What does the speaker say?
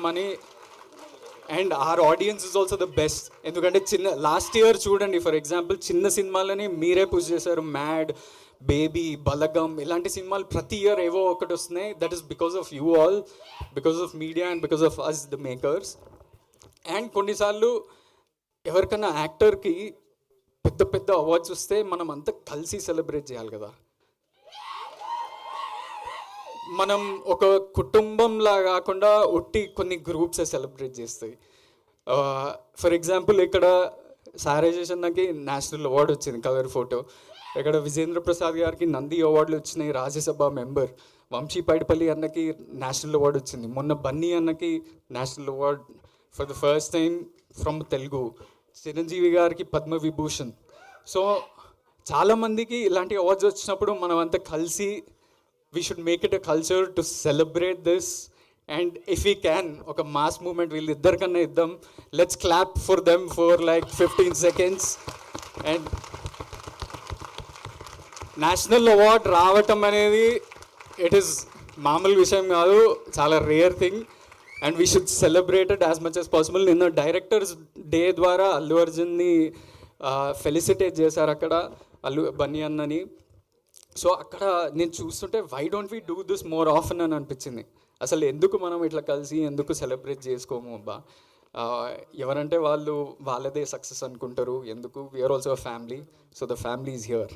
Money and our audience is also the best. ఎందుకంటే last year చూడండి, for example చిన్న సినిమాలని మీరే పుష్ చేశారు. మ్యాడ్, బేబీ, బలగం ఇలాంటి సినిమాలు ప్రతి ఇయర్ ఏవో ఒకటి వస్తున్నాయి. That is because of you all, because of media and because of us the makers. And కొన్నిసార్లు ఎవరికైనా యాక్టర్కి పెద్ద పెద్ద అవార్డ్స్ వస్తే మనం అంతా కలిసి సెలబ్రేట్ చేయాలి కదా. మనం ఒక కుటుంబంలా కాకుండా ఒట్టి కొన్ని గ్రూప్సే సెలబ్రేట్ చేస్తాయి. ఫర్ ఎగ్జాంపుల్ ఇక్కడ సారేజేషన్కి నేషనల్ అవార్డు వచ్చింది కవర్ ఫోటో. ఇక్కడ విజేంద్ర ప్రసాద్ గారికి నంది అవార్డులు వచ్చినాయి, రాజ్యసభ మెంబర్. వంశీ పైడిపల్లి అన్నకి నేషనల్ అవార్డు వచ్చింది. మొన్న బన్నీ అన్నకి national award for the first time from Telugu. Chiranjeevi గారికి పద్మవిభూషణ్. సో చాలామందికి ఇలాంటి అవార్డ్స్ వచ్చినప్పుడు మనం అంతా కలిసి we should make it a culture to celebrate this. And if we can, ఒక mass movement వీళ్ళిద్దరికన్నా ఇద్దాం. Let's clap for them for like 15 seconds. And national award రావటం అనేది ఇట్ ఈస్ మామూలు విషయం కాదు, చాలా rare thing. And we should celebrate it as much as possible. నిన్న directors day ద్వారా అల్లు అర్జున్ని ఫెలిసిటేట్ చేశారు అక్కడ బన్నీ అన్నని. సో అక్కడ నేను చూస్తుంటే why don't we do this more often అని అనిపించింది. అసలు ఎందుకు మనం ఇట్లా కలిసి ఎందుకు సెలబ్రేట్ చేసుకోము అబ్బా. ఎవరంటే వాళ్ళదే సక్సెస్ అనుకుంటారు. ఎందుకు? We are also a family. So the family is here.